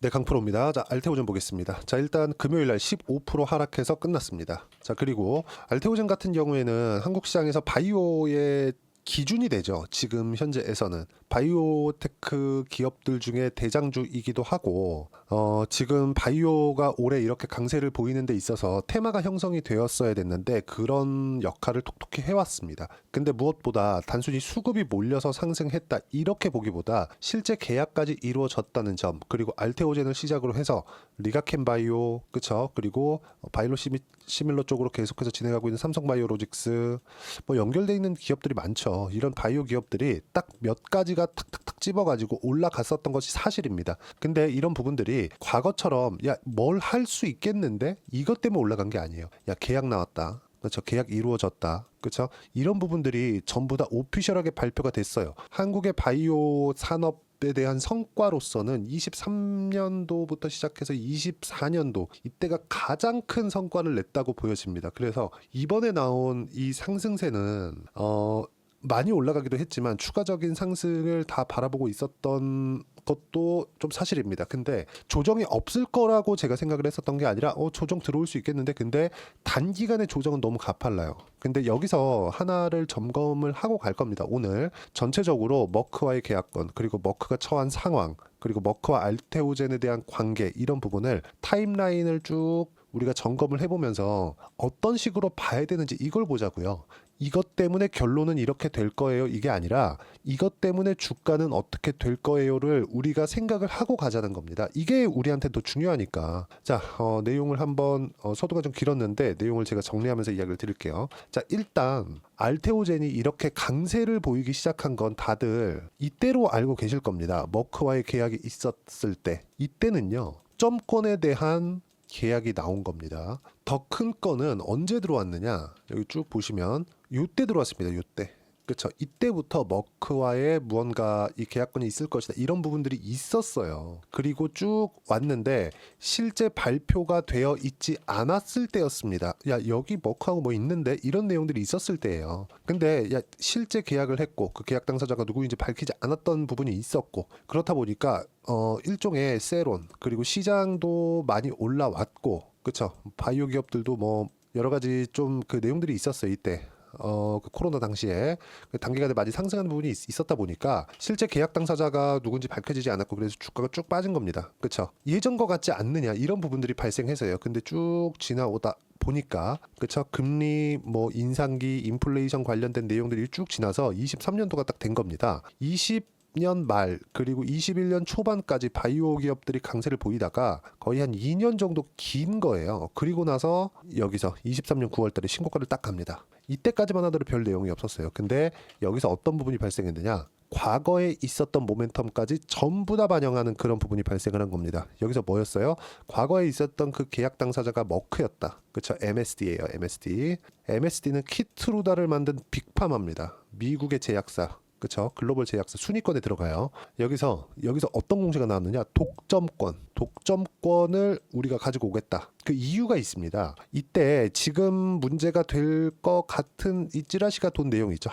네, 강프로입니다. 자, 알테오젠 보겠습니다. 자, 일단 금요일 날 15% 하락해서 끝났습니다. 자, 그리고 알테오젠 같은 경우에는 한국 시장에서 바이오의 기준이 되죠. 지금 현재에서는 바이오테크 기업들 중에 대장주이기도 하고, 지금 바이오가 올해 이렇게 강세를 보이는 데 있어서 테마가 형성이 되었어야 됐는데 그런 역할을 톡톡히 해왔습니다. 근데 무엇보다 단순히 수급이 몰려서 상승했다 이렇게 보기보다 실제 계약까지 이루어졌다는 점, 그리고 알테오젠을 시작으로 해서 리가켄 바이오, 그쵸? 그리고 바이로 시밀러 쪽으로 계속해서 진행하고 있는 삼성바이오로직스, 뭐 연결돼 있는 기업들이 많죠. 이런 바이오 기업들이 딱 몇 가지가 탁탁탁 집어가지고 올라갔었던 것이 사실입니다. 근데 이런 부분들이 과거처럼 야, 뭘 할 수 있겠는데 이것 때문에 올라간 게 아니에요. 야, 계약 나왔다. 그렇죠. 계약 이루어졌다. 그렇죠. 이런 부분들이 전부 다 오피셜하게 발표가 됐어요. 한국의 바이오 산업 에 대한 성과로서는 23년도부터 시작해서 24년도 이때가 가장 큰 성과를 냈다고 보여집니다. 그래서 이번에 나온 이 상승세는 많이 올라가기도 했지만 추가적인 상승을 다 바라보고 있었던 것도 좀 사실입니다. 근데 조정이 없을 거라고 제가 생각을 했었던 게 아니라 조정 들어올 수 있겠는데, 근데 단기간의 조정은 너무 가팔라요. 근데 여기서 하나를 점검을 하고 갈 겁니다. 오늘 전체적으로 머크와의 계약권, 그리고 머크가 처한 상황, 그리고 머크와 알테오젠에 대한 관계, 이런 부분을 타임라인을 쭉 우리가 점검을 해보면서 어떤 식으로 봐야 되는지 이걸 보자고요. 이것 때문에 결론은 이렇게 될 거예요, 이게 아니라 이것 때문에 주가는 어떻게 될 거예요를 우리가 생각을 하고 가자는 겁니다. 이게 우리한테 더 중요하니까. 자, 내용을 한번 서두가 좀 길었는데 내용을 제가 정리하면서 이야기를 드릴게요. 자, 일단 알테오젠이 이렇게 강세를 보이기 시작한 건 다들 이때로 알고 계실 겁니다. 머크와의 계약이 있었을 때, 이때는요 점권에 대한 계약이 나온 겁니다. 더 큰 건은 언제 들어왔느냐, 여기 쭉 보시면 요때 들어왔습니다. 요때. 그렇죠. 이때부터 머크와의 무언가 이 계약권이 있을 것이다, 이런 부분들이 있었어요. 그리고 쭉 왔는데 실제 발표가 되어 있지 않았을 때였습니다. 야, 여기 머크하고 뭐 있는데, 이런 내용들이 있었을 때예요. 근데 야, 실제 계약을 했고 그 계약 당사자가 누구인지 밝히지 않았던 부분이 있었고, 그렇다 보니까 일종의 세론, 그리고 시장도 많이 올라왔고, 그쵸. 바이오 기업들도 뭐 여러 가지 좀 그 내용들이 있었어요. 이때 그 코로나 당시에 그 단기간에 많이 상승하는 부분이 있었다 보니까 실제 계약 당사자가 누군지 밝혀지지 않았고, 그래서 주가가 쭉 빠진 겁니다. 그쵸. 예전과 같지 않느냐, 이런 부분들이 발생해서요. 근데 쭉 지나오다 보니까, 그쵸, 금리 뭐 인상기 인플레이션 관련된 내용들이 쭉 지나서 23년도가 딱 된 겁니다. 20년 말 그리고 21년 초반까지 바이오 기업들이 강세를 보이다가 거의 한 2년 정도 긴 거예요. 그리고 나서 여기서 23년 9월 달에 신고가를 딱 갑니다. 이때까지만 하더라도 별 내용이 없었어요. 근데 여기서 어떤 부분이 발생했느냐, 과거에 있었던 모멘텀까지 전부 다 반영하는 그런 부분이 발생을 한 겁니다. 여기서 뭐였어요? 과거에 있었던 그 계약 당사자가 머크였다. 그쵸? MSD예요. MSD. MSD는 키트루다를 만든 빅파마입니다. 미국의 제약사. 그쵸? 글로벌 제약사 순위권에 들어가요. 여기서 어떤 공시가 나왔느냐? 독점권을 우리가 가지고 오겠다. 그 이유가 있습니다. 이때 지금 문제가 될 것 같은 이 찌라시가 돈 내용이 있죠.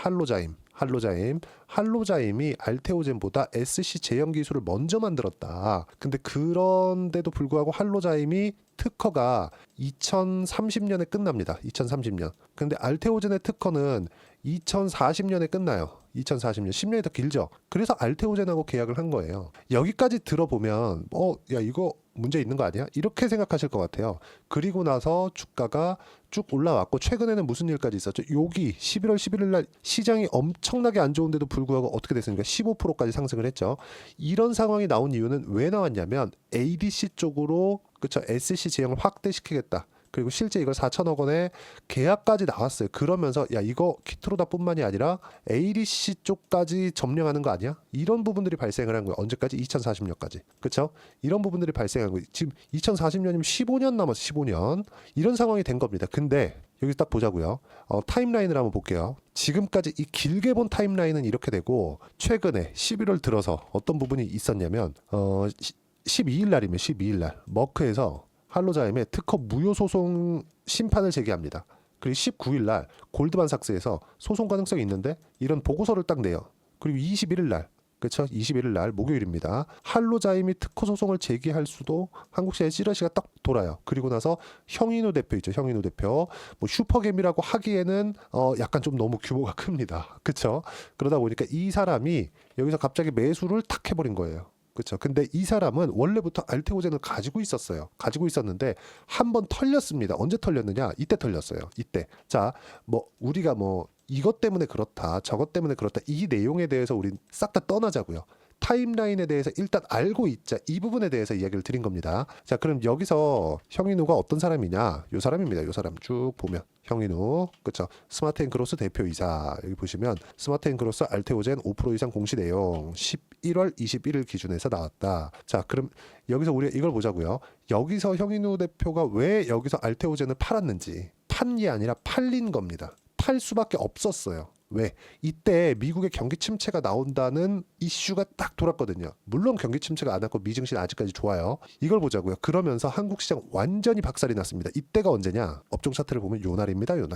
할로자임이 알테오젠보다 SC 제형 기술을 먼저 만들었다. 근데 그런데도 불구하고 할로자임이 특허가 2030년에 끝납니다. 2030년. 근데 알테오젠의 특허는 2040년에 끝나요. 2040년. 10년이 더 길죠. 그래서 알테오젠하고 계약을 한 거예요. 여기까지 들어보면 야, 이거 문제 있는 거 아니야? 이렇게 생각하실 것 같아요. 그리고 나서 주가가 쭉 올라왔고, 최근에는 무슨 일까지 있었죠? 여기 11월 11일 날 시장이 엄청나게 안 좋은데도 불구하고 어떻게 됐습니까? 15%까지 상승을 했죠. 이런 상황이 나온 이유는 왜 나왔냐면 ADC 쪽으로, 그쵸, SC 제형을 확대시키겠다. 그리고 실제 이걸 4천억 원에 계약까지 나왔어요. 그러면서 야, 이거 키트로다뿐만이 아니라 ADC 쪽까지 점령하는 거 아니야? 이런 부분들이 발생을 한 거예요. 언제까지? 2040년까지. 그렇죠? 이런 부분들이 발생한 거예요. 지금 2040년이면 15년 남았어. 15년. 이런 상황이 된 겁니다. 근데 여기 딱 보자고요. 타임라인을 한번 볼게요. 지금까지 이 길게 본 타임라인은 이렇게 되고, 최근에 11월 들어서 어떤 부분이 있었냐면 12일 날이면 12일 날 머크에서 할로자임의 특허 무효 소송 심판을 제기합니다. 그리고 19일 날 골드만삭스에서 소송 가능성이 있는데 이런 보고서를 딱 내요. 그리고 21일 날 그렇죠? 21일 날 목요일입니다. 할로자임이 특허 소송을 제기할 수도 한국 시간에 찌러시가 딱 돌아요. 그리고 나서 형인우 대표 있죠. 형인우 대표. 뭐 슈퍼겜이라고 하기에는 약간 좀 너무 규모가 큽니다. 그렇죠? 그러다 보니까 이 사람이 여기서 갑자기 매수를 탁 해버린 거예요. 그렇죠. 근데 이 사람은 원래부터 알테오젠을 가지고 있었어요. 가지고 있었는데 한 번 털렸습니다. 언제 털렸느냐? 이때 털렸어요. 이때. 자, 뭐 우리가 뭐 이것 때문에 그렇다, 저것 때문에 그렇다, 이 내용에 대해서 우린 싹 다 떠나자고요. 타임라인에 대해서 일단 알고 있자. 이 부분에 대해서 이야기를 드린 겁니다. 자, 그럼 여기서 형인우가 어떤 사람이냐? 요 사람입니다. 요 사람 쭉 보면 형인우, 그렇죠? 스마트앤크로스 대표이사. 여기 보시면 스마트앤크로스 알테오젠 5% 이상 공시 내용 11월 21일 기준에서 나왔다. 자, 그럼 여기서 우리가 이걸 보자고요. 여기서 형인우 대표가 왜 여기서 알테오젠을 팔았는지, 판 게 아니라 팔린 겁니다. 팔 수밖에 없었어요. 왜? 이때 미국의 경기 침체가 나온다는 이슈가 딱 돌았거든요. 물론 경기 침체가 안 왔고 미증시는 아직까지 좋아요. 이걸 보자고요. 그러면서 한국 시장 완전히 박살이 났습니다. 이때가 언제냐? 업종 차트를 보면 요 날입니다. 요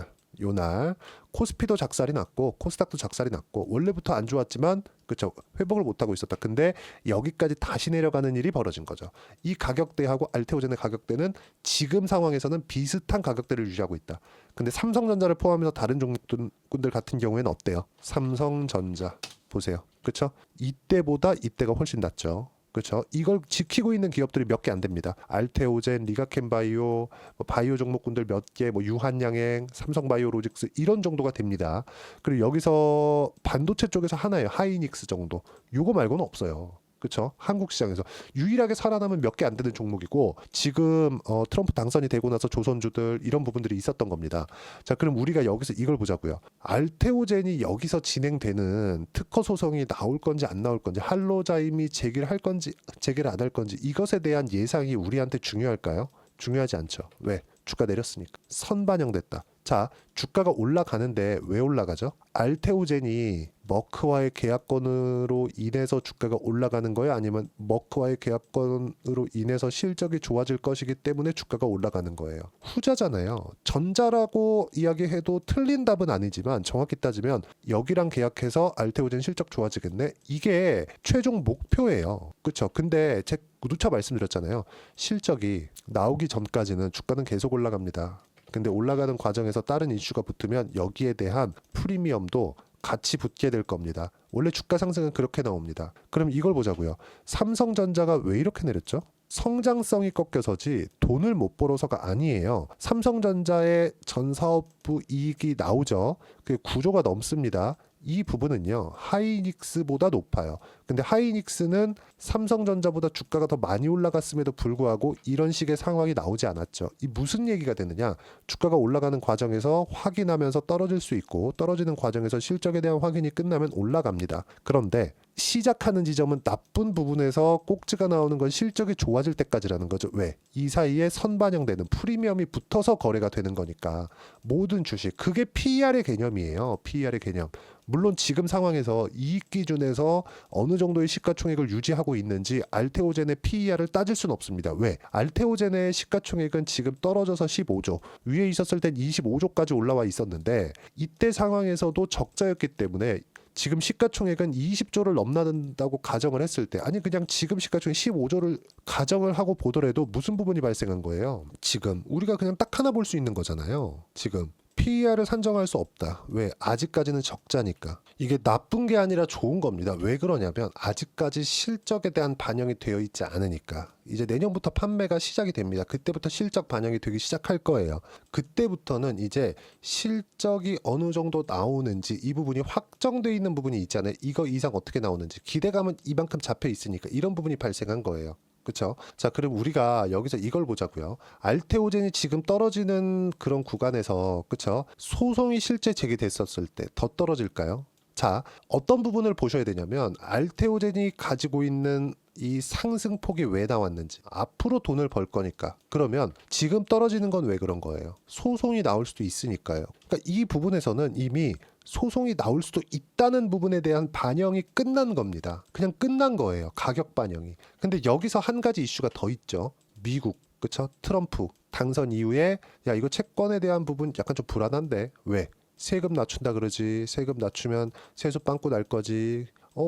날. 코스피도 작살이 났고 코스닥도 작살이 났고 원래부터 안 좋았지만 그렇죠. 회복을 못하고 있었다. 근데 여기까지 다시 내려가는 일이 벌어진 거죠. 이 가격대하고 알테오젠의 가격대는 지금 상황에서는 비슷한 가격대를 유지하고 있다. 근데 삼성전자를 포함해서 다른 종목들 같은 경우에는 어때요? 삼성전자 보세요. 그렇죠? 이때보다 이때가 훨씬 낫죠. 그렇죠? 이걸 지키고 있는 기업들이 몇 개 안 됩니다. 알테오젠, 리가켄바이오, 뭐 바이오 종목군들 몇 개, 뭐 유한양행, 삼성바이오로직스 이런 정도가 됩니다. 그리고 여기서 반도체 쪽에서 하나예요. 하이닉스 정도. 요거 말고는 없어요. 그렇죠? 한국 시장에서 유일하게 살아남은 몇 개 안 되는 종목이고 지금 트럼프 당선이 되고 나서 조선주들 이런 부분들이 있었던 겁니다. 자, 그럼 우리가 여기서 이걸 보자고요. 알테오젠이 여기서 진행되는 특허 소송이 나올 건지 안 나올 건지, 할로자임이 제기를 할 건지 제기를 안 할 건지 이것에 대한 예상이 우리한테 중요할까요? 중요하지 않죠. 왜? 주가 내렸으니까. 선반영됐다. 자, 주가가 올라가는데 왜 올라가죠? 알테오젠이 머크와의 계약권으로 인해서 주가가 올라가는 거예요? 아니면 머크와의 계약권으로 인해서 실적이 좋아질 것이기 때문에 주가가 올라가는 거예요? 후자잖아요. 전자라고 이야기해도 틀린 답은 아니지만 정확히 따지면 여기랑 계약해서 알테오젠 실적 좋아지겠네? 이게 최종 목표예요. 그렇죠? 근데 제 누차 말씀드렸잖아요. 실적이 나오기 전까지는 주가는 계속 올라갑니다. 근데 올라가는 과정에서 다른 이슈가 붙으면 여기에 대한 프리미엄도 같이 붙게 될 겁니다. 원래 주가 상승은 그렇게 나옵니다. 그럼 이걸 보자고요. 삼성전자가 왜 이렇게 내렸죠? 성장성이 꺾여서지 돈을 못 벌어서가 아니에요. 삼성전자의 전 사업부 이익이 나오죠. 그게 구조가 넘습니다. 이 부분은요 하이닉스보다 높아요. 근데 하이닉스는 삼성전자보다 주가가 더 많이 올라갔음에도 불구하고 이런 식의 상황이 나오지 않았죠. 이 무슨 얘기가 되느냐? 주가가 올라가는 과정에서 확인하면서 떨어질 수 있고 떨어지는 과정에서 실적에 대한 확인이 끝나면 올라갑니다. 그런데 시작하는 지점은 나쁜 부분에서 꼭지가 나오는 건 실적이 좋아질 때까지라는 거죠. 왜? 이 사이에 선반영되는 프리미엄이 붙어서 거래가 되는 거니까 모든 주식 그게 PER의 개념이에요. PER의 개념. 물론 지금 상황에서 이익 기준에서 어느 정도의 시가총액을 유지하고 있는지 알테오젠의 PER을 따질 수는 없습니다. 왜? 알테오젠의 시가총액은 지금 떨어져서 15조, 위에 있었을 땐 25조까지 올라와 있었는데 이때 상황에서도 적자였기 때문에 지금 시가총액은 20조를 넘나든다고 가정을 했을 때 아니 그냥 지금 시가총액 15조를 가정을 하고 보더라도 무슨 부분이 발생한 거예요? 지금 우리가 그냥 딱 하나 볼 수 있는 거잖아요. 지금 PER을 산정할 수 없다. 왜? 아직까지는 적자니까. 이게 나쁜 게 아니라 좋은 겁니다. 왜 그러냐면 아직까지 실적에 대한 반영이 되어 있지 않으니까. 이제 내년부터 판매가 시작이 됩니다. 그때부터 실적 반영이 되기 시작할 거예요. 그때부터는 이제 실적이 어느 정도 나오는지 이 부분이 확정돼 있는 부분이 있잖아요. 이거 이상 어떻게 나오는지 기대감은 이만큼 잡혀 있으니까 이런 부분이 발생한 거예요. 그렇죠? 자, 그럼 우리가 여기서 이걸 보자고요. 알테오젠이 지금 떨어지는 그런 구간에서 그렇죠? 소송이 실제 제기됐었을 때 더 떨어질까요? 자, 어떤 부분을 보셔야 되냐면 알테오젠이 가지고 있는 이 상승폭이 왜 나왔는지 앞으로 돈을 벌 거니까 그러면 지금 떨어지는 건 왜 그런 거예요? 소송이 나올 수도 있으니까요. 그러니까 이 부분에서는 이미 소송이 나올 수도 있다는 부분에 대한 반영이 끝난 겁니다. 그냥 끝난 거예요. 가격 반영이. 근데 여기서 한 가지 이슈가 더 있죠. 미국, 그쵸? 트럼프 당선 이후에 야 이거 채권에 대한 부분 약간 좀 불안한데 왜? 세금 낮춘다 그러지. 세금 낮추면 세수 빵꾸 날 거지.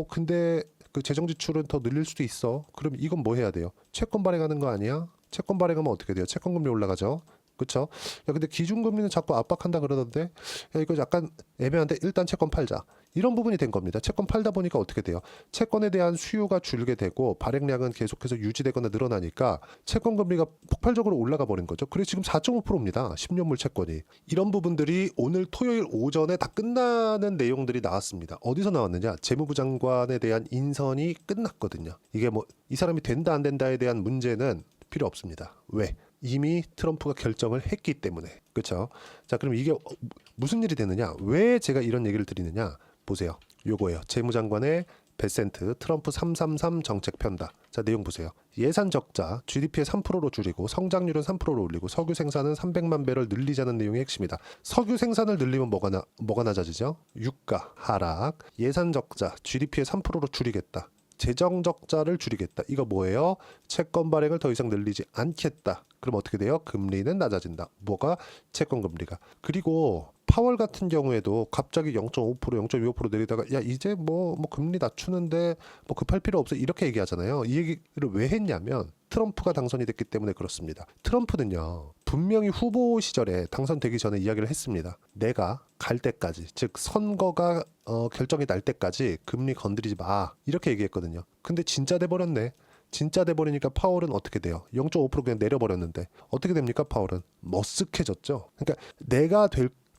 근데 그 재정 지출은 더 늘릴 수도 있어. 그럼 이건 뭐 해야 돼요? 채권 발행하는 거 아니야? 채권 발행하면 어떻게 돼요? 채권 금리 올라가죠. 그쵸? 야, 근데 기준금리는 자꾸 압박한다 그러던데, 야, 이거 약간 애매한데 일단 채권 팔자. 이런 부분이 된 겁니다. 채권 팔다 보니까 어떻게 돼요? 채권에 대한 수요가 줄게 되고 발행량은 계속해서 유지되거나 늘어나니까 채권 금리가 폭발적으로 올라가 버린 거죠. 그래서 지금 4.5%입니다. 10년물 채권이. 이런 부분들이 오늘 토요일 오전에 다 끝나는 내용들이 나왔습니다. 어디서 나왔느냐? 재무부 장관에 대한 인선이 끝났거든요. 이게 뭐 이 사람이 된다 안 된다에 대한 문제는 필요 없습니다. 왜? 이미 트럼프가 결정을 했기 때문에. 그렇죠? 자, 그럼 이게 무슨 일이 되느냐? 왜 제가 이런 얘기를 드리느냐? 보세요. 요거예요. 재무장관의 베센트 트럼프 333 정책 편다. 자, 내용 보세요. 예산 적자 GDP의 3%로 줄이고 성장률은 3%로 올리고 석유 생산은 300만 배럴 늘리자는 내용이 핵심이다. 석유 생산을 늘리면 뭐가 낮아지죠? 유가 하락. 예산 적자 GDP의 3%로 줄이겠다. 재정 적자를 줄이겠다. 이거 뭐예요? 채권 발행을 더 이상 늘리지 않겠다. 그럼 어떻게 돼요? 금리는 낮아진다. 뭐가? 채권 금리가. 그리고 파월 같은 경우에도 갑자기 0.5%, 0.25% 내리다가 야 이제 뭐 금리 낮추는데 뭐 급할 필요 없어 이렇게 얘기하잖아요. 이 얘기를 왜 했냐면 트럼프가 당선이 됐기 때문에 그렇습니다. 트럼프는요 분명히 후보 시절에 당선되기 전에 이야기를 했습니다. 내가 갈 때까지, 즉 선거가 결정이 날 때까지 금리 건드리지 마 이렇게 얘기했거든요. 근데 진짜 돼버렸네. 진짜 돼버리니까 파월은 어떻게 돼요? 0.5% 그냥 내려버렸는데 어떻게 됩니까? 파월은 머쓱해졌죠. 그러니까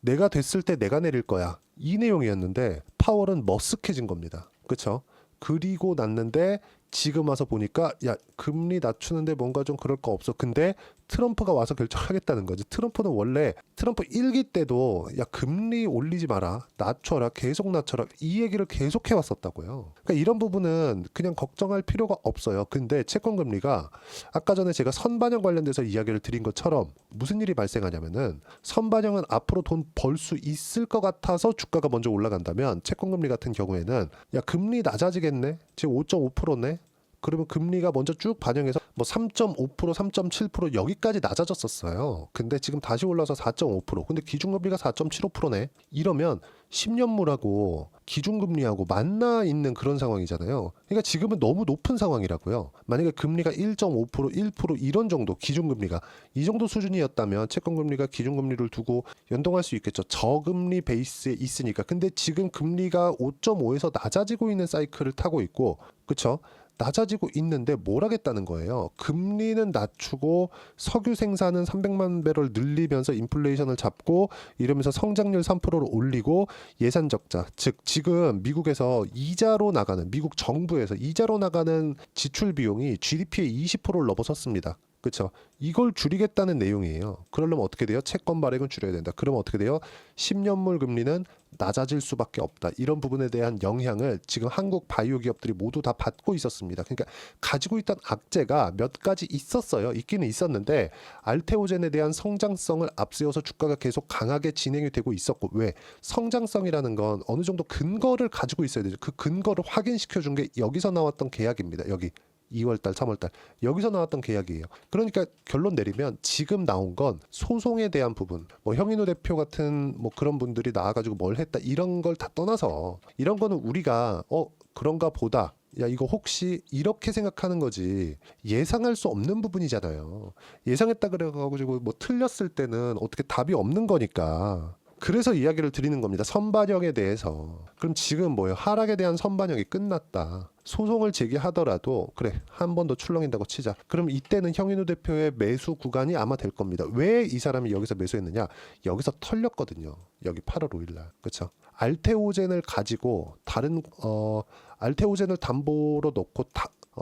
내가 됐을 때 내가 내릴 거야. 이 내용이었는데 파월은 머쓱해진 겁니다. 그렇죠? 그리고 났는데 지금 와서 보니까 야 금리 낮추는데 뭔가 좀 그럴 거 없어. 근데 트럼프가 와서 결정하겠다는 거지. 트럼프는 원래 트럼프 1기 때도 야 금리 올리지 마라. 낮춰라. 계속 낮춰라. 이 얘기를 계속 해왔었다고요. 그러니까 이런 부분은 그냥 걱정할 필요가 없어요. 근데 채권 금리가 아까 전에 제가 선반영 관련돼서 이야기를 드린 것처럼 무슨 일이 발생하냐면은 선반영은 앞으로 돈 벌 수 있을 것 같아서 주가가 먼저 올라간다면 채권 금리 같은 경우에는 야 금리 낮아지겠네. 지금 5.5%네. 그러면 금리가 먼저 쭉 반영해서 뭐 3.5%, 3.7% 여기까지 낮아졌었어요. 근데 지금 다시 올라서 4.5%. 근데 기준금리가 4.75%네. 이러면 10년물하고 기준금리하고 만나 있는 그런 상황이잖아요. 그러니까 지금은 너무 높은 상황이라고요. 만약에 금리가 1.5%, 1% 이런 정도 기준금리가 이 정도 수준이었다면 채권금리가 기준금리를 두고 연동할 수 있겠죠. 저금리 베이스에 있으니까. 근데 지금 금리가 5.5에서 낮아지고 있는 사이클을 타고 있고 그렇죠? 낮아지고 있는데 뭘 하겠다는 거예요. 금리는 낮추고 석유 생산은 300만 배럴 늘리면서 인플레이션을 잡고 이러면서 성장률 3%로 올리고 예산 적자, 즉 지금 미국에서 이자로 나가는 미국 정부에서 이자로 나가는 지출 비용이 GDP의 20%를 넘어섰습니다. 그렇죠. 이걸 줄이겠다는 내용이에요. 그러려면 어떻게 돼요? 채권 발행은 줄여야 된다. 그러면 어떻게 돼요? 10년물 금리는 낮아질 수밖에 없다. 이런 부분에 대한 영향을 지금 한국 바이오 기업들이 모두 다 받고 있었습니다. 그러니까 가지고 있던 악재가 몇 가지 있었어요. 있기는 있었는데 알테오젠에 대한 성장성을 앞세워서 주가가 계속 강하게 진행이 되고 있었고 왜? 성장성이라는 건 어느 정도 근거를 가지고 있어야 되죠. 그 근거를 확인시켜 준 게 여기서 나왔던 계약입니다. 여기. 2월달, 3월달 여기서 나왔던 계약이에요. 그러니까 결론 내리면 지금 나온 건 소송에 대한 부분, 뭐 형인호 대표 같은 뭐 그런 분들이 나와가지고 뭘 했다 이런 걸 다 떠나서 이런 거는 우리가 그런가 보다. 야 이거 혹시 이렇게 생각하는 거지 예상할 수 없는 부분이잖아요. 예상했다 그래가지고 뭐 틀렸을 때는 어떻게 답이 없는 거니까. 그래서 이야기를 드리는 겁니다. 선반영에 대해서. 그럼 지금 뭐예요? 하락에 대한 선반영이 끝났다. 소송을 제기하더라도 그래 한 번 더 출렁인다고 치자. 그럼 이때는 형인호 대표의 매수 구간이 아마 될 겁니다. 왜 이 사람이 여기서 매수했느냐? 여기서 털렸거든요. 여기 8월 5일날. 그렇죠? 알테오젠을 가지고 다른 알테오젠을 담보로 놓고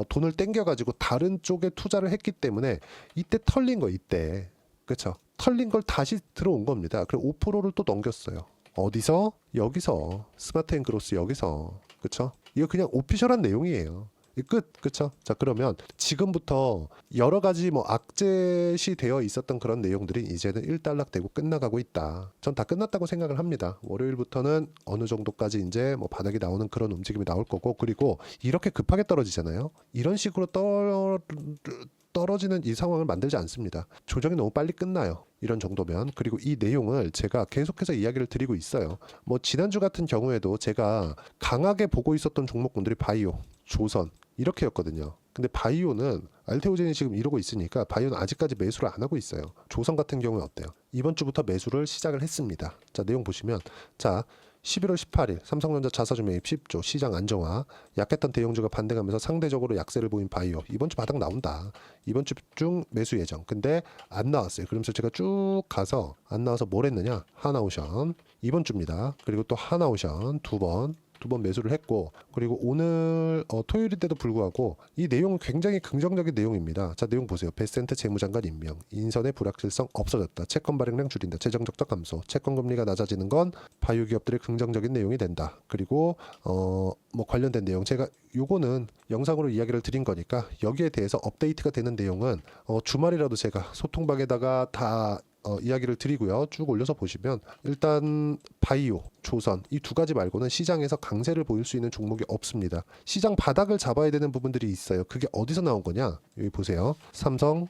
돈을 땡겨가지고 다른 쪽에 투자를 했기 때문에 이때 털린 거 이때. 그렇죠? 털린 걸 다시 들어온 겁니다. 그리고 5%를 또 넘겼어요. 어디서? 여기서. 스마트앤그로스 여기서. 그렇죠? 이거 그냥 오피셜한 내용이에요. 끝. 그렇죠? 자, 그러면 지금부터 여러 가지 뭐 악재시 되어 있었던 그런 내용들이 이제는 일단락되고 끝나가고 있다. 전 다 끝났다고 생각을 합니다. 월요일부터는 어느 정도까지 이제 뭐 바닥이 나오는 그런 움직임이 나올 거고 그리고 이렇게 급하게 떨어지잖아요. 이런 식으로 떨어지는 이 상황을 만들지 않습니다. 조정이 너무 빨리 끝나요. 이런 정도면. 그리고 이 내용을 제가 계속해서 이야기를 드리고 있어요. 뭐 지난주 같은 경우에도 제가 강하게 보고 있었던 종목군들이 바이오, 조선 이렇게였거든요. 근데 바이오는 알테오젠이 지금 이러고 있으니까 바이오는 아직까지 매수를 안 하고 있어요. 조선 같은 경우에 어때요? 이번 주부터 매수를 시작을 했습니다. 자, 내용 보시면 자 11월 18일 삼성전자 자사주 매입 10조 시장 안정화, 약했던 대형주가 반등하면서 상대적으로 약세를 보인 바이오 이번 주 바닥 나온다. 이번 주 중 매수 예정. 근데 안 나왔어요. 그러면서 제가 쭉 가서 안 나와서 뭘 했느냐? 하나오션 이번 주입니다. 그리고 또 하나오션 두 번 매수를 했고, 그리고 오늘 토요일인데도 불구하고 이 내용은 굉장히 긍정적인 내용입니다. 자, 내용 보세요. 베센트 재무장관 임명, 인선의 불확실성 없어졌다, 채권 발행량 줄인다, 재정 적자 감소, 채권 금리가 낮아지는 건 바이오 기업들의 긍정적인 내용이 된다. 그리고 뭐 관련된 내용 제가 요거는 영상으로 이야기를 드린 거니까 여기에 대해서 업데이트가 되는 내용은 주말이라도 제가 소통방에다가 다 이야기를 드리고요. 쭉 올려서 보시면 일단 바이오, 조선 이 두 가지 말고는 시장에서 강세를 보일 수 있는 종목이 없습니다. 시장 바닥을 잡아야 되는 부분들이 있어요. 그게 어디서 나온 거냐? 여기 보세요. 삼성전자가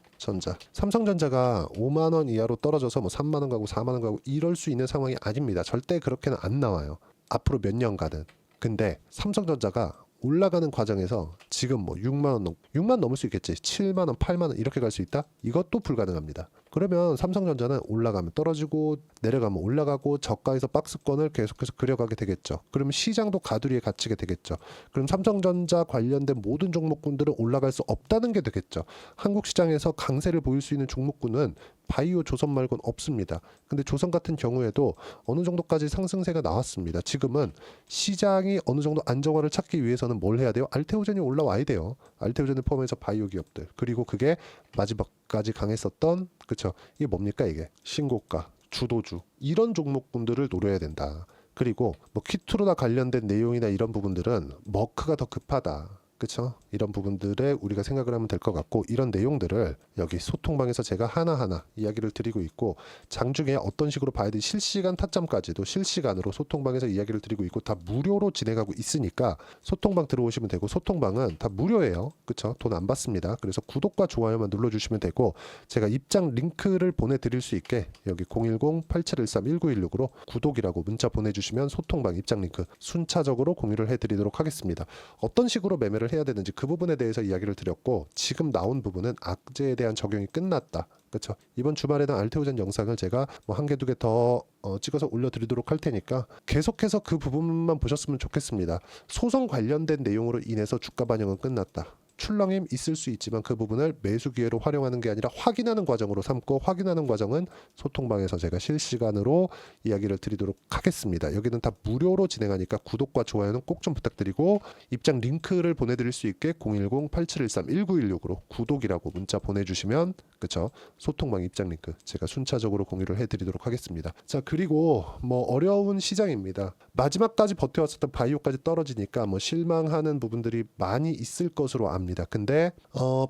5만 원 이하로 떨어져서 뭐 3만 원 가고 4만 원 가고 이럴 수 있는 상황이 아닙니다. 절대 그렇게는 안 나와요. 앞으로 몇 년간은. 근데 삼성전자가 올라가는 과정에서 지금 뭐 6만 넘을 수 있겠지. 7만 원, 8만 원 이렇게 갈 수 있다? 이것도 불가능합니다. 그러면 삼성전자는 올라가면 떨어지고 내려가면 올라가고 저가에서 박스권을 계속해서 그려가게 되겠죠. 그러면 시장도 가두리에 갇히게 되겠죠. 그럼 삼성전자 관련된 모든 종목군들은 올라갈 수 없다는 게 되겠죠. 한국 시장에서 강세를 보일 수 있는 종목군은 바이오, 조선 말고는 없습니다. 근데 조선 같은 경우에도 어느 정도까지 상승세가 나왔습니다. 지금은 시장이 어느 정도 안정화를 찾기 위해서는 뭘 해야 돼요? 알테오젠이 올라와야 돼요. 알테오젠을 포함해서 바이오 기업들. 그리고 그게 마지막까지 강했었던, 그쵸? 이게 뭡니까 이게? 신고가, 주도주 이런 종목군들을 노려야 된다. 그리고 뭐 키투르나 관련된 내용이나 이런 부분들은 머크가 더 급하다. 그렇죠? 이런 부분들에 우리가 생각을 하면 될 것 같고, 이런 내용들을 여기 소통방에서 제가 하나하나 이야기를 드리고 있고, 장중에 어떤 식으로 봐야 되지 실시간 타점까지도 실시간으로 소통방에서 이야기를 드리고 있고, 다 무료로 진행하고 있으니까 소통방 들어오시면 되고, 소통방은 다 무료예요. 그렇죠? 돈 안 받습니다. 그래서 구독과 좋아요만 눌러주시면 되고, 제가 입장 링크를 보내드릴 수 있게 여기 010-8713-1916으로 구독이라고 문자 보내주시면 소통방 입장 링크 순차적으로 공유를 해드리도록 하겠습니다. 어떤 식으로 매매를 해야 되는지 그 부분에 대해서 이야기를 드렸고, 지금 나온 부분은 악재에 대한 적용이 끝났다. 그렇죠? 이번 주말에는 알테오젠 영상을 제가 뭐 한 개 두 개 더 찍어서 올려드리도록 할 테니까 계속해서 그 부분만 보셨으면 좋겠습니다. 소송 관련된 내용으로 인해서 주가 반영은 끝났다. 출렁임 있을 수 있지만 그 부분을 매수 기회로 활용하는 게 아니라 확인하는 과정으로 삼고, 확인하는 과정은 소통방에서 제가 실시간으로 이야기를 드리도록 하겠습니다. 여기는 다 무료로 진행하니까 구독과 좋아요는 꼭 좀 부탁드리고, 입장 링크를 보내드릴 수 있게 010-8713-1916으로 구독이라고 문자 보내주시면, 그쵸? 소통방 입장 링크 제가 순차적으로 공유를 해드리도록 하겠습니다. 자, 그리고 뭐 어려운 시장입니다. 마지막까지 버텨왔었던 바이오까지 떨어지니까 뭐 실망하는 부분들이 많이 있을 것으로 압니다. 근데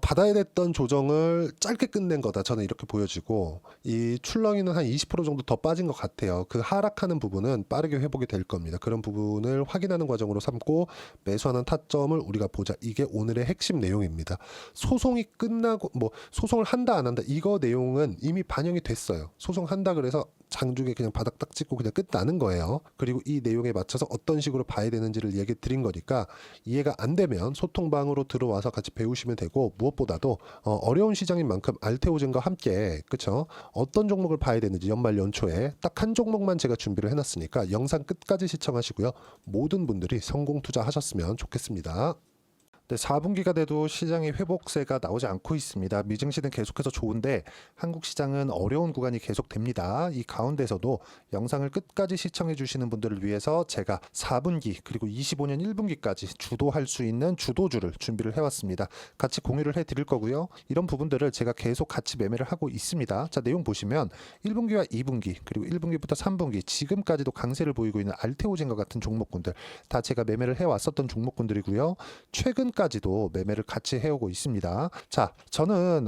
받아야 됐던 조정을 짧게 끝낸 거다, 저는 이렇게 보여지고, 이 출렁이는 한 20% 정도 더 빠진 것 같아요. 그 하락하는 부분은 빠르게 회복이 될 겁니다. 그런 부분을 확인하는 과정으로 삼고 매수하는 타점을 우리가 보자. 이게 오늘의 핵심 내용입니다. 소송이 끝나고 뭐 소송을 한다 안 한다 이거 내용은 이미 반영이 됐어요. 소송한다 그래서 장중에 그냥 바닥 딱 찍고 그냥 끝나는 거예요. 그리고 이 내용에 맞춰서 어떤 식으로 봐야 되는지를 얘기 드린 거니까, 이해가 안 되면 소통방으로 들어와서 같이 배우시면 되고, 무엇보다도 어려운 시장인 만큼 알테오젠과 함께, 그쵸? 어떤 종목을 봐야 되는지 연말 연초에 딱 한 종목만 제가 준비를 해놨으니까 영상 끝까지 시청하시고요. 모든 분들이 성공 투자하셨으면 좋겠습니다. 네, 4분기가 돼도 시장의 회복세가 나오지 않고 있습니다. 미증시는 계속해서 좋은데 한국 시장은 어려운 구간이 계속됩니다. 이 가운데서도 영상을 끝까지 시청해 주시는 분들을 위해서 제가 4분기 그리고 25년 1분기까지 주도할 수 있는 주도주를 준비를 해왔습니다. 같이 공유를 해드릴 거고요. 이런 부분들을 제가 계속 같이 매매를 하고 있습니다. 자, 내용 보시면 1분기와 2분기 그리고 1분기부터 3분기 지금까지도 강세를 보이고 있는 알테오젠과 같은 종목군들 다 제가 매매를 해왔었던 종목군들이고요. 최근 오픈까지도 매매를 같이 해오고 있습니다. 자, 저는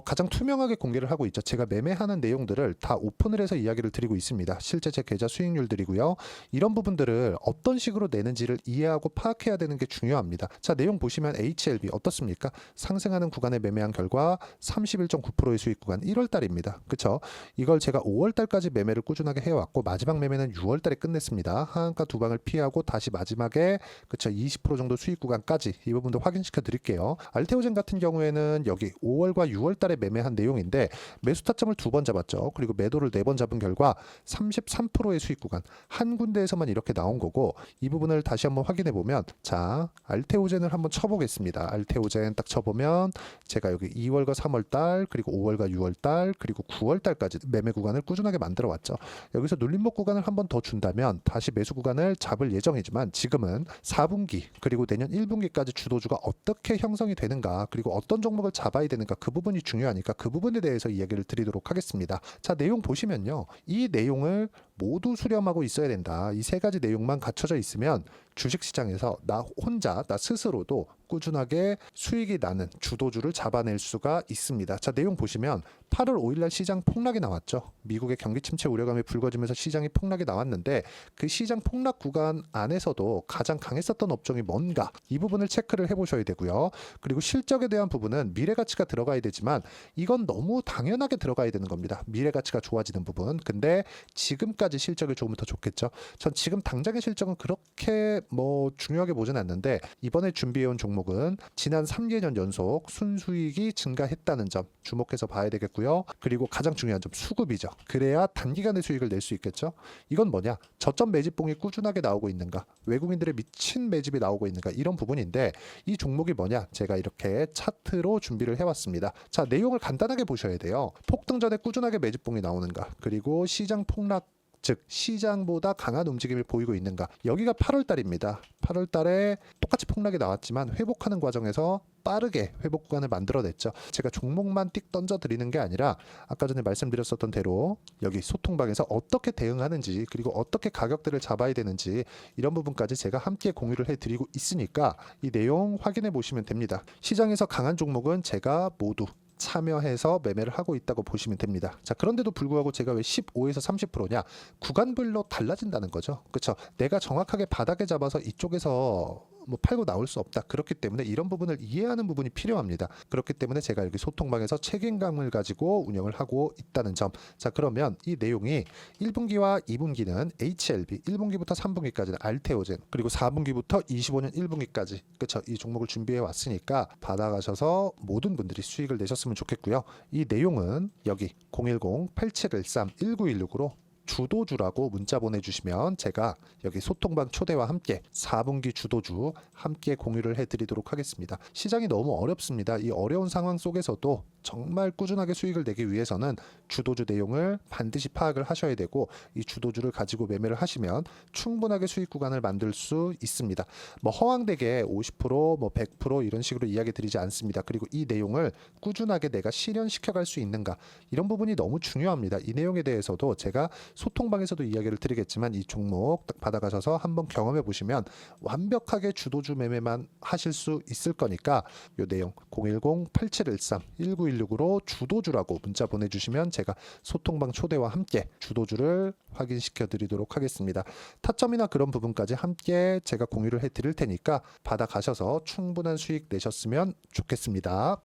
가장 투명하게 공개를 하고 있죠. 제가 매매하는 내용들을 다 오픈을 해서 이야기를 드리고 있습니다. 실제 제 계좌 수익률들이고요. 이런 부분들을 어떤 식으로 내는지를 이해하고 파악해야 되는 게 중요합니다. 자, 내용 보시면 HLB 어떻습니까? 상승하는 구간에 매매한 결과 31.9%의 수익 구간 1월 달입니다. 그쵸? 이걸 제가 5월 달까지 매매를 꾸준하게 해왔고 마지막 매매는 6월 달에 끝냈습니다. 하한가 두 방을 피하고 다시 마지막에 그쵸 20% 정도 수익 구간까지 이 부분도 확인시켜 드릴게요. 알테오젠 같은 경우에는 여기 5월과 6월 달에 매매한 내용인데 매수 타점을 2번 잡았죠. 그리고 매도를 4번 잡은 결과 33%의 수익 구간 한 군데에서만 이렇게 나온 거고 이 부분을 다시 한번 확인해 보면 자 알테오젠을 한번 쳐보겠습니다. 알테오젠 딱 쳐보면 제가 여기 2월과 3월 달 그리고 5월과 6월 달 그리고 9월 달까지 매매 구간을 꾸준하게 만들어 왔죠. 여기서 눌림목 구간을 한번 더 준다면 다시 매수 구간을 잡을 예정이지만 지금은 4분기 그리고 내년 1분기까지 주도주가 어떻게 형성이 되는가 그리고 어떤 종목을 잡아야 되는가 그 부분이 중요하니까 그 부분에 대해서 이야기를 드리도록 하겠습니다. 자, 내용 보시면요. 이 내용을 모두 수렴하고 있어야 된다. 이 세 가지 내용만 갖춰져 있으면 주식시장에서 나 혼자 나 스스로도 꾸준하게 수익이 나는 주도주를 잡아낼 수가 있습니다. 자, 내용 보시면 8월 5일날 시장 폭락이 나왔죠. 미국의 경기 침체 우려감이 불거지면서 시장이 폭락이 나왔는데 그 시장 폭락 구간 안에서도 가장 강했었던 업종이 뭔가 이 부분을 체크를 해보셔야 되고요. 그리고 실적에 대한 부분은 미래 가치가 들어가야 되지만 이건 너무 당연하게 들어가야 되는 겁니다. 미래 가치가 좋아지는 부분. 근데 지금까지 실적이 좋으면 더 좋겠죠. 전 지금 당장의 실적은 그렇게 중요하게 보진 않는데 이번에 준비해온 종목은 지난 3개년 연속 순수익이 증가했다는 점 주목해서 봐야 되겠고요. 그리고 가장 중요한 점 수급이죠. 그래야 단기간에 수익을 낼 수 있겠죠. 이건 뭐냐? 저점 매집봉이 꾸준하게 나오고 있는가? 외국인들의 미친 매집이 나오고 있는가? 이런 부분인데 이 종목이 뭐냐? 제가 이렇게 차트로 준비를 해왔습니다. 자, 내용을 간단하게 보셔야 돼요. 폭등 전에 꾸준하게 매집봉이 나오는가? 그리고 시장 폭락 즉 시장보다 강한 움직임을 보이고 있는가. 여기가 8월 달입니다. 8월 달에 똑같이 폭락이 나왔지만 회복하는 과정에서 빠르게 회복 구간을 만들어냈죠. 제가 종목만 띡 던져드리는 게 아니라 아까 전에 말씀드렸었던 대로 여기 소통방에서 어떻게 대응하는지 그리고 어떻게 가격대를 잡아야 되는지 이런 부분까지 제가 함께 공유를 해드리고 있으니까 이 내용 확인해 보시면 됩니다. 시장에서 강한 종목은 제가 모두 참여해서 매매를 하고 있다고 보시면 됩니다. 자, 그런데도 불구하고 제가 왜 15에서 30%냐? 구간별로 달라진다는 거죠. 그렇죠? 내가 정확하게 바닥에 잡아서 이쪽에서 팔고 나올 수 없다. 그렇기 때문에 이런 부분을 이해하는 부분이 필요합니다. 그렇기 때문에 제가 여기 소통방에서 책임감을 가지고 운영을 하고 있다는 점. 자, 그러면 이 내용이 1분기와 2분기는 HLB, 1분기부터 3분기까지는 알테오젠, 그리고 4분기부터 25년 1분기까지 그렇죠. 이 종목을 준비해 왔으니까 받아가셔서 모든 분들이 수익을 내셨으면 좋겠고요. 이 내용은 여기 010-8713-1916으로 주도주라고 문자 보내주시면 제가 여기 소통방 초대와 함께 4분기 주도주 함께 공유를 해드리도록 하겠습니다. 시장이 너무 어렵습니다. 이 어려운 상황 속에서도 정말 꾸준하게 수익을 내기 위해서는 주도주 내용을 반드시 파악을 하셔야 되고 이 주도주를 가지고 매매를 하시면 충분하게 수익 구간을 만들 수 있습니다. 허황되게 50%, 100% 이런 식으로 이야기 드리지 않습니다. 그리고 이 내용을 꾸준하게 내가 실현시켜 갈 수 있는가 이런 부분이 너무 중요합니다. 이 내용에 대해서도 제가 소통방에서도 이야기를 드리겠지만 이 종목 딱 받아가셔서 한번 경험해 보시면 완벽하게 주도주 매매만 하실 수 있을 거니까 이 내용 010-8713-1916으로 주도주라고 문자 보내주시면 제가 소통방 초대와 함께 주도주를 확인시켜 드리도록 하겠습니다. 타점이나 그런 부분까지 함께 제가 공유를 해 드릴 테니까 받아가셔서 충분한 수익 내셨으면 좋겠습니다.